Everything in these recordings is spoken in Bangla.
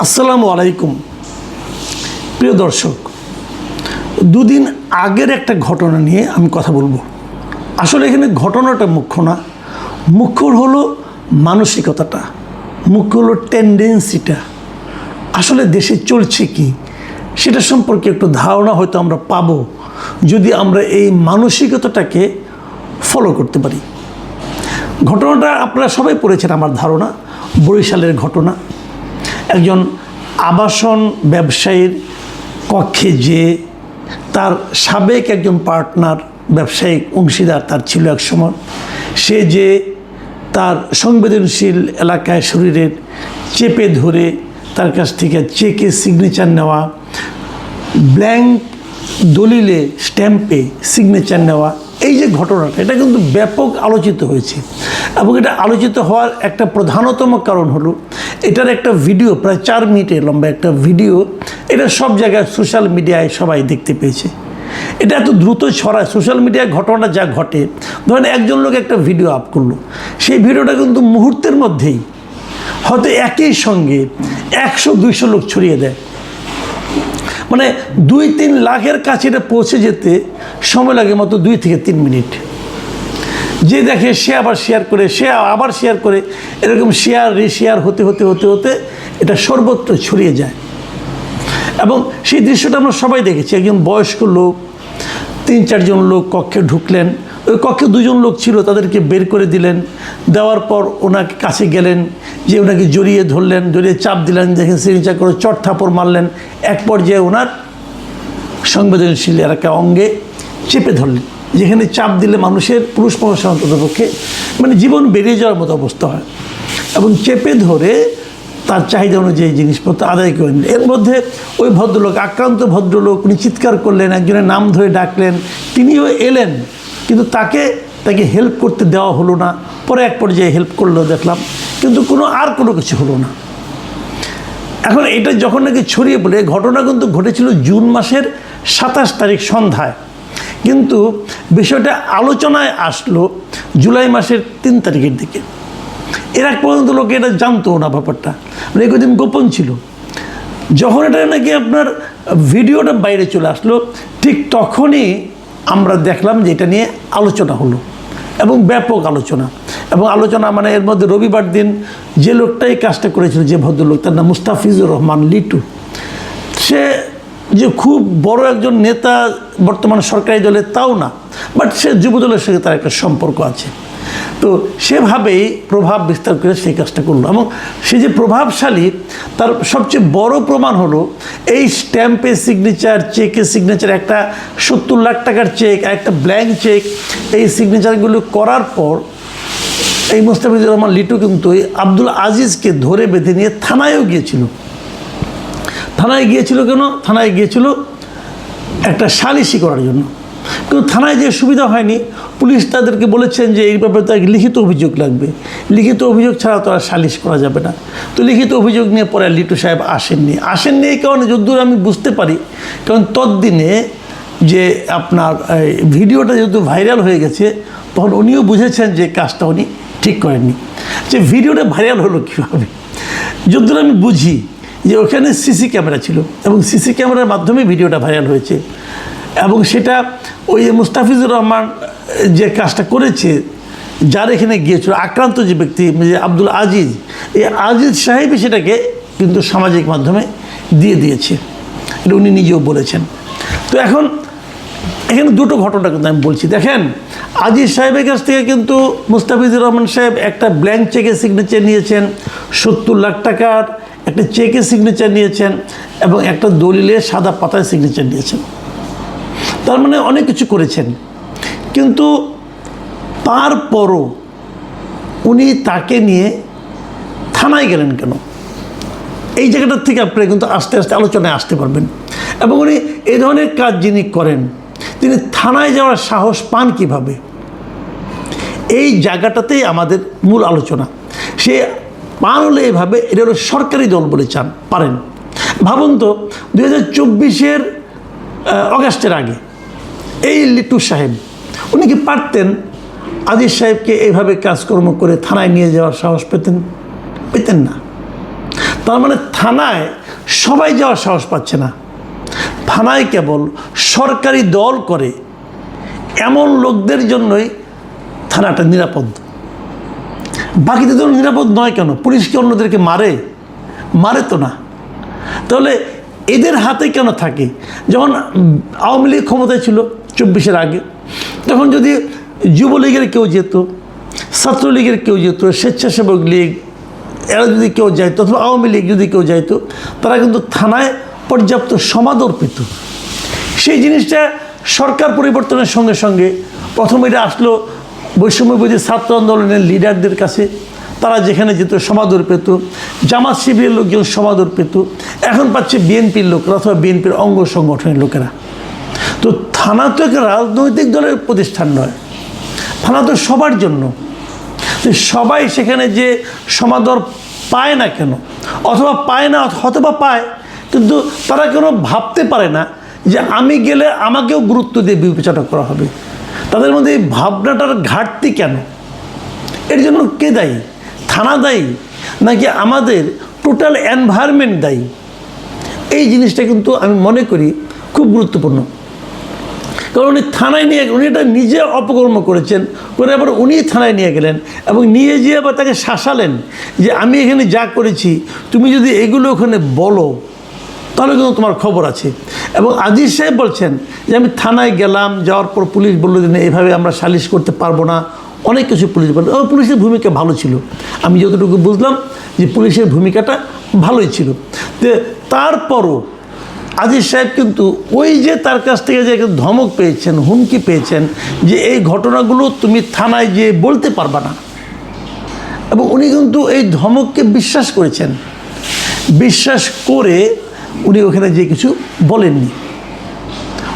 আসসালামু আলাইকুম প্রিয় দর্শক, দুদিন আগের একটা ঘটনা নিয়ে আমি কথা বলবো। আসলে এখানে ঘটনাটা মুখ্য না, মুখ্য হলো মানসিকতাটা, মুখ্য হলো টেন্ডেন্সিটা। আসলে দেশে চলছে কি সেটা সম্পর্কে একটু ধারণা হয়তো আমরা পাবো যদি আমরা এই মানসিকতাটাকে ফলো করতে পারি। ঘটনাটা আপনারা সবাই পড়েছেন আমার ধারণা, বরিশালের ঘটনা। একজন আবাসন ব্যবসায়ীর কক্ষে যে তার সাবেক একজন পার্টনার, ব্যবসায়িক অংশীদার তার ছিল এক সময়, সে যে তার সংবেদনশীল এলাকায় শরীরের চেপে ধরে তার কাছ থেকে চেকে সিগনেচার নেওয়া, ব্ল্যাঙ্ক দলিলে স্ট্যাম্পে সিগনেচার নেওয়া, এই যে ঘটনাটা, এটা কিন্তু ব্যাপক আলোচিত হয়েছে। এবং এটা আলোচিত হওয়ার একটা প্রধানতম কারণ হলো এটার একটা ভিডিও, প্রায় 4 মিনিটের লম্বা একটা ভিডিও, এটা সব জায়গায় সোশ্যাল মিডিয়ায় সবাই দেখতে পেয়েছে। এটা এত দ্রুত ছড়ায় সোশ্যাল মিডিয়ায়, ঘটনাটা যা ঘটে, ধরেন একজন লোক একটা ভিডিও আপ করলো, সেই ভিডিওটা কিন্তু মুহূর্তের মধ্যেই হয়তো একই সঙ্গে 100-200 লোক ছড়িয়ে দেয়। মানে 2-3 লাখের কাছে এটা পৌঁছে যেতে সময় লাগে মাত্র 2 থেকে 3 মিনিট। যে দেখে সে আবার শেয়ার করে, সে আবার শেয়ার করে, এরকম শেয়ার রিশেয়ার হতে হতে হতে হতে এটা সর্বত্র ছড়িয়ে যায়। এবং সেই দৃশ্যটা আমরা সবাই দেখেছি। একজন বয়স্ক লোক, 3-4 জন লোক কক্ষে ঢুকলেন, ওই কক্ষে 2 জন লোক ছিল, তাদেরকে বের করে দিলেন। দেওয়ার পর ওনাকে কাছে গেলেন, যে ওনাকে জড়িয়ে ধরলেন, জড়িয়ে চাপ দিলেন, দেখেন সিগনেচার করে চট থাপড় মারলেন। এক পর্যায়ে ওনার সংবেদনশীল এলাকা অঙ্গে চেপে ধরলেন, যেখানে চাপ দিলে মানুষের, পুরুষ মানুষের অন্ততপক্ষে মানে জীবন বেরিয়ে যাওয়ার মতো অবস্থা হয়। এবং চেপে ধরে তার চাহিদা অনুযায়ী জিনিসপত্র আদায় করে নিলেন। এর মধ্যে ওই ভদ্রলোক, আক্রান্ত ভদ্রলোক, উনি চিৎকার করলেন, একজনের নাম ধরে ডাকলেন, তিনিও এলেন, কিন্তু তাকে হেল্প করতে দেওয়া হলো না। পরে এক পর্যায়ে হেল্প করলেও দেখলাম, কিন্তু কোনো কিছু হলো না। এখন এটা যখন নাকি ছড়িয়ে পড়ে, ঘটনা কিন্তু ঘটেছিল জুন মাসের 27 তারিখ সন্ধ্যায়, কিন্তু বিষয়টা আলোচনায় আসলো জুলাই মাসের 3 তারিখের দিকে। এর আগ পর্যন্ত লোকে এটা জানতো না, ব্যাপারটা মানে একদিন গোপন ছিল। যখন এটা নাকি আপনার ভিডিওটা বাইরে চলে আসলো, ঠিক তখনই আমরা দেখলাম যে এটা নিয়ে আলোচনা হলো, এবং ব্যাপক আলোচনা। এবং আলোচনা মানে এর মধ্যে রবিবার দিন যে লোকটাই কাজটা করেছিল, যে ভদ্রলোক, তার নাম মুস্তাফিজুর রহমান লিটু, সে যে খুব বড় একজন নেতা বর্তমান সরকারি দলে তাও না, বাট সে যুবদলের সঙ্গে তার একটা সম্পর্ক আছে। তো সেভাবেই প্রভাব বিস্তার করে সেই কাজটা করলো। এবং সে যে প্রভাবশালী, তার সবচেয়ে বড় প্রমাণ হলো এই স্ট্যাম্পে সিগনেচার, চেকে সিগনেচার, একটা 70 লাখ টাকার চেক, একটা ব্ল্যাঙ্ক চেক, এই সিগনেচারগুলো করার পর এই মুস্তাফিজুর রহমান লিটু কিন্তু আব্দুল আজিজকে ধরে বেঁধে নিয়ে থানায়ও গিয়েছিল। থানায় গিয়েছিল কেন? থানায় গিয়েছিল একটা সালিশি করার জন্য। কিন্তু থানায় যে সুবিধা হয়নি, পুলিশ তাদেরকে বলেছেন যে এই ব্যাপারে তাকে লিখিত অভিযোগ লাগবে, লিখিত অভিযোগ ছাড়া তো আর সালিশ করা যাবে না। তো লিখিত অভিযোগ নিয়ে পরে লিটু সাহেব আসেননি এই কারণে, যদ্দূর আমি বুঝতে পারি, কারণ ততদিনে যে আপনার ভিডিওটা যেহেতু ভাইরাল হয়ে গেছে, তখন উনিও বুঝেছেন যে কাজটা উনি ঠিক করেননি। যে ভিডিওটা ভাইরাল হলো কীভাবে, যদ্দূর আমি বুঝি যে ওখানে সিসি ক্যামেরা ছিল, এবং সিসি ক্যামেরার মাধ্যমে ভিডিওটা ভাইরাল হয়েছে। এবং সেটা ওই মুস্তাফিজুর রহমান যে কাজটা করেছে, যার এখানে গিয়েছিল আক্রান্ত যে ব্যক্তি, যে আব্দুল আজিজ, এই আজিজ সাহেবই সেটাকে কিন্তু সামাজিক মাধ্যমে দিয়েছে, এটা উনি নিজেও বলেছেন। তো এখন এখানে দুটো ঘটনা কিন্তু আমি বলছি। দেখেন, আজিজ সাহেবের কাছ থেকে কিন্তু মুস্তাফিজুর রহমান সাহেব একটা ব্ল্যাঙ্ক চেকে সিগনেচার নিয়েছেন, 70 লাখ টাকার একটা চেকে সিগনেচার নিয়েছেন, এবং একটা দলিলে সাদা পাতায় সিগনেচার নিয়েছেন। তার মানে অনেক কিছু করেছেন। কিন্তু তারপরও উনি তাকে নিয়ে থানায় গেলেন কেন? এই জায়গাটার থেকে আপনি কিন্তু আস্তে আস্তে আলোচনায় আসতে পারবেন। এবং উনি এই ধরনের কাজ যিনি করেন, তিনি থানায় যাওয়ার সাহস পান কিভাবে? এই জায়গাটাতেই আমাদের মূল আলোচনা। সে পান হলে এভাবে, এটা হলো সরকারি দল বলে পারেন। ভাবুন তো, 2024-এর অগাস্টের আগে এই লিটু সাহেব, উনি কি পারতেন আজিজ সাহেবকে এইভাবে কাজকর্ম করে থানায় নিয়ে যাওয়ার সাহস পেতেন না? তার মানে থানায় সবাই যাওয়ার সাহস পাচ্ছে না। থানায় কেবল সরকারি দল করে এমন লোকদের জন্যই থানাটা নিরাপদ। বাকিদের জন্য নিরাপদ নয় কেন? পুলিশ কি অন্যদেরকে মারে? মারে তো না। তাহলে এদের হাতে কেন থাকে? যখন আওয়ামী লীগ ক্ষমতায় ছিল 24-এর আগে, তখন যদি যুবলীগের কেউ যেত, ছাত্রলীগের কেউ যেত, স্বেচ্ছাসেবক লীগ এরা যদি কেউ যাইতো, অথবা আওয়ামী লীগ যদি কেউ যাইতো, তারা কিন্তু থানায় পর্যাপ্ত সমাদর পেত। সেই জিনিসটা সরকার পরিবর্তনের সঙ্গে সঙ্গে প্রথম এটা আসলো বৈষম্যবিরোধী ছাত্র আন্দোলনের লিডারদের কাছে, তারা যেখানে যেত সমাদর পেত, জামাত শিবিরের লোকজন সমাদর পেত, এখন পাচ্ছে বিএনপির লোকেরা অথবা বিএনপির অঙ্গ সংগঠনের লোকেরা। তো থানা তো একটা রাজনৈতিক দলের প্রতিষ্ঠান নয়, থানা তো সবার জন্য। তো সবাই সেখানে যে সমাদর পায় না কেন, অথবা পায় না হয়তোবা পায়, কিন্তু তারা কেন ভাবতে পারে না যে আমি গেলে আমাকেও গুরুত্ব দিয়ে বিবেচনা করা হবে? তাদের মধ্যে এই ভাবনাটার ঘাটতি কেন? এর জন্য কে দায়ী? থানা দায়ী নাকি আমাদের টোটাল এনভায়রনমেন্ট দায়ী? এই জিনিসটা কিন্তু আমি মনে করি খুব গুরুত্বপূর্ণ। কারণ উনি থানায় নিয়ে, উনি এটা নিজে অপকর্ম করেছেন, করে আবার উনি থানায় নিয়ে গেলেন এবং নিয়ে যেয়ে আবার তাকে শাসালেন যে আমি এখানে যা করেছি তুমি যদি এগুলো ওখানে বলো তাহলে কিন্তু তোমার খবর আছে। এবং আজিজ সাহেব বলছেন যে আমি থানায় গেলাম, যাওয়ার পর পুলিশ বললো যে এইভাবে আমরা সালিশ করতে পারবো না, অনেক কিছু পুলিশ বলল। পুলিশের ভূমিকা ভালো ছিল, আমি যতটুকু বুঝলাম যে পুলিশের ভূমিকাটা ভালোই ছিল। তো তারপরও আজিজ সাহেব কিন্তু ওই যে তার কাছ থেকে যে ধমক পেয়েছেন, হুমকি পেয়েছেন যে এই ঘটনাগুলো তুমি থানায় যেয়ে বলতে পারবা না, এবং উনি কিন্তু এই ধমককে বিশ্বাস করেছেন। বিশ্বাস করে উনি ওখানে যে কিছু বলেননি।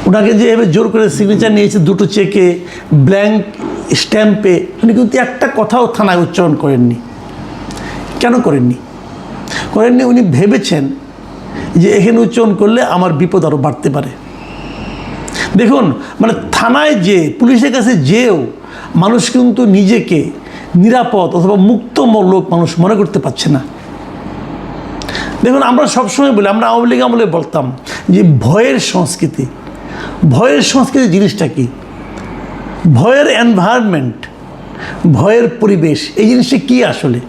ওনাকে যে এভাবে জোর করে সিগনেচার নিয়েছে 2টো চেকে, ব্ল্যাঙ্ক স্ট্যাম্পে, উনি কিন্তু একটা কথাও থানায় উচ্চারণ করেননি। কেন করেননি? উনি ভেবেছেন যে এখানে উচ্চারণ করলে আমার বিপদ আরও বাড়তে পারে। দেখুন, মানে থানায় যে পুলিশের কাছে যেও মানুষ কিন্তু নিজেকে নিরাপদ অথবা মুক্ত লোক মানুষ মনে করতে পারছে না। দেখুন, আমরা সবসময় বলি, আমরা আওয়ামী লীগ আমলে বলতাম যে ভয়ের সংস্কৃতি। ভয়ের সংস্কৃতি জিনিসটা কি? ভয়ের এনভায়রনমেন্ট, ভয়ের পরিবেশ, এই জিনিসটা কি আসলে?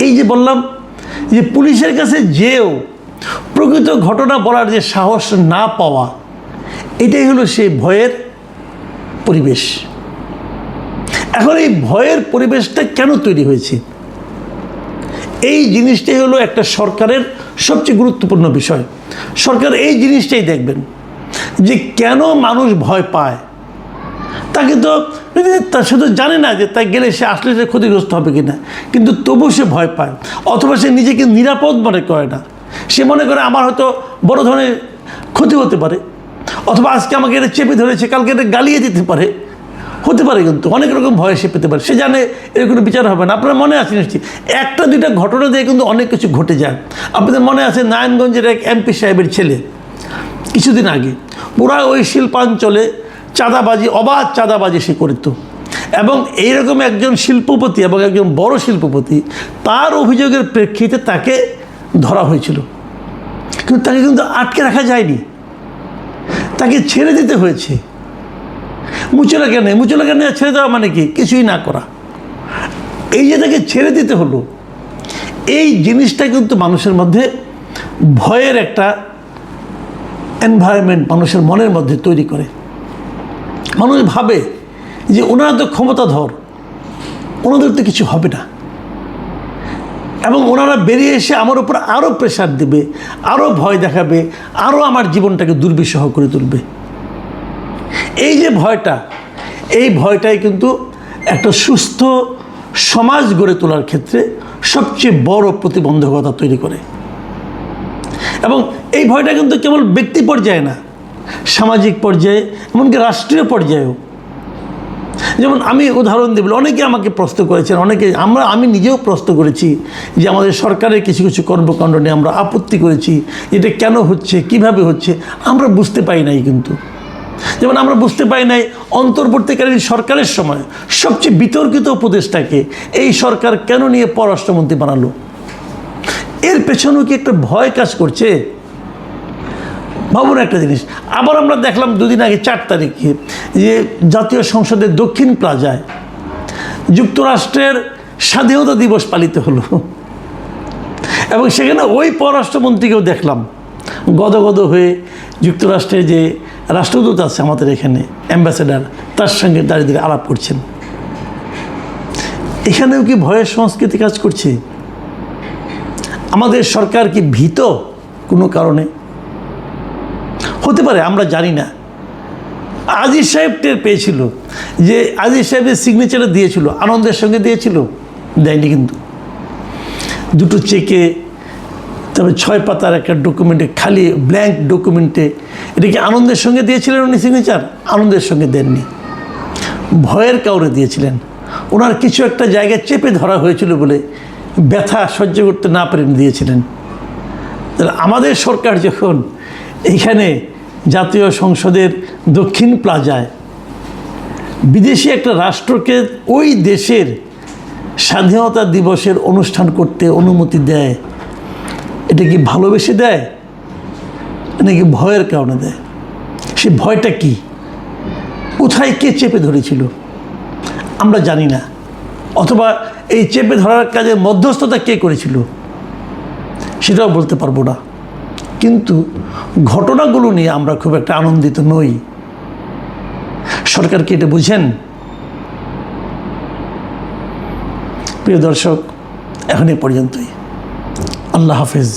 এই যে বললাম যে পুলিশের কাছে যেও প্রকৃত ঘটনা বলার যে সাহস না পাওয়া, এটাই হলো সেই ভয়ের পরিবেশ। এখন এই ভয়ের পরিবেশটা কেন তৈরি হয়েছে? এই জিনিসটাই হলো একটা সরকারের সবচেয়ে গুরুত্বপূর্ণ বিষয়। সরকার এই জিনিসটাই দেখবেন যে কেন মানুষ ভয় পায়। তাকে তো সে তো জানে না যে তাই গেলে সে আসলে সে ক্ষতিগ্রস্ত হবে কিনা, কিন্তু তবু সে ভয় পায়, অথবা সে নিজেকে নিরাপদ মনে করে না। সে মনে করে আমার হয়তো বড় ধরনের ক্ষতি হতে পারে, অথবা আজকে আমাকে এটা চেপে ধরেছে, কালকে এটা গালিয়ে দিতে পারে, হতে পারে, কিন্তু অনেক রকম ভয় সে পেতে পারে। সে জানে এর কোনো বিচার হবে না। আপনার মনে আছে নিশ্চয়ই 1টা 2টা ঘটনা দিয়ে কিন্তু অনেক কিছু ঘটে যায়। আপনাদের মনে আছে নারায়ণগঞ্জের এক এমপি সাহেবের ছেলে কিছুদিন আগে পুরা ওই শিল্পাঞ্চলে চাঁদাবাজি, অবাধ চাঁদাবাজি সে করত, এবং এইরকম একজন শিল্পপতি এবং একজন বড় শিল্পপতি, তার অভিযোগের প্রেক্ষিতে তাকে ধরা হয়েছিল, কিন্তু তাকে কিন্তু আটকে রাখা যায়নি, তাকে ছেড়ে দিতে হয়েছে। মুচলেখা নেই, ছেড়ে দেওয়া মানে কি? কিছুই না করা। এই যে তাকে ছেড়ে দিতে হলো, এই জিনিসটা কিন্তু মানুষের মধ্যে ভয়ের একটা এনভায়রনমেন্ট মানুষের মনের মধ্যে তৈরি করে। মানুষ ভাবে যে ওনারা তো ক্ষমতাধর, ওনাদের তো কিছু হবে না, এবং ওনারা বেরিয়ে এসে আমার উপর আরও প্রেশার দেবে, আরও ভয় দেখাবে, আরও আমার জীবনটাকে দুর্বিষহ করে তুলবে। এই যে ভয়টা, এই ভয়টাই কিন্তু একটা সুস্থ সমাজ গড়ে তোলার ক্ষেত্রে সবচেয়ে বড় প্রতিবন্ধকতা তৈরি করে। এবং এই ভয়টা কিন্তু কেবল ব্যক্তি পর্যায়ে না, সামাজিক পর্যায়ে, এমনকি রাষ্ট্রীয় পর্যায়েও। যেমন আমি উদাহরণ দেব, অনেকে আমাকে প্রশ্ন করেছেন, আমি নিজেও প্রশ্ন করেছি যে আমাদের সরকারের কিছু কিছু কর্মকাণ্ড নিয়ে আমরা আপত্তি করেছি, এটা কেন হচ্ছে, কিভাবে হচ্ছে, আমরা বুঝতে পারি নাই। কিন্তু যেমন আমরা বুঝতে পারি নাই অন্তর্বর্তীকালীন সরকারের সময় সবচেয়ে বিতর্কিত উপদেষ্টাকে এই সরকার কেন নিয়ে পররাষ্ট্রমন্ত্রী বানালো। এর পেছনেও কি একটা ভয় কাজ করছে? ভাবুন একটা জিনিস। আবার আমরা দেখলাম দুদিন আগে 4 তারিখে যে জাতীয় সংসদের দক্ষিণ প্লাজায় যুক্তরাষ্ট্রের স্বাধীনতা দিবস পালিত হলো, এবং সেখানে ওই পররাষ্ট্রমন্ত্রীকেও দেখলাম গদগদ হয়ে যুক্তরাষ্ট্রের যে রাষ্ট্রদূত আছে আমাদের এখানে, অ্যাম্বাসেডার, তার সঙ্গে দাঁড়িয়ে দাঁড়িয়ে আলাপ করছেন। এখানেও কি ভয়ের সংস্কৃতি কাজ করছে? আমাদের সরকার কি ভীত কোনো কারণে? হতে পারে, আমরা জানি না। আজিজ সাহেব টের পেয়েছিল যে আজিজ সাহেবের সিগনেচারে দিয়েছিল, আনন্দের সঙ্গে দিয়েছিল, দেয়নি কিন্তু। দুটো চেকে, তবে 6 পাতার একটা ডকুমেন্টে, খালি ব্ল্যাঙ্ক ডকুমেন্টে, এটা কি আনন্দের সঙ্গে দিয়েছিলেন উনি সিগনেচার? আনন্দের সঙ্গে দেননি, ভয়ের কারণে দিয়েছিলেন। ওনার কিছু একটা জায়গায় চেপে ধরা হয়েছিল বলে ব্যথা সহ্য করতে না পেরে দিয়েছিলেন। তাহলে আমাদের সরকার যখন এইখানে জাতীয় সংসদের দক্ষিণ প্লাজায় বিদেশি একটা রাষ্ট্রকে ওই দেশের স্বাধীনতা দিবসের অনুষ্ঠান করতে অনুমতি দেয়, এটা কি ভালোবেসে দেয় নাকি ভয়ের কারণে দেয়? সে ভয়টা কি? কোথায় কে চেপে ধরেছিল আমরা জানি না, অথবা এই চেপে ধরার কাজে মধ্যস্থতা কে করেছিল সেটাও বলতে পারবো না। কিন্তু ঘটনাগুলো নিয়ে আমরা খুব একটা আনন্দিত নই। সরকার কি এটা বুঝেন? প্রিয় দর্শক, এখন এ পর্যন্তই। আল্লাহ হাফেজ।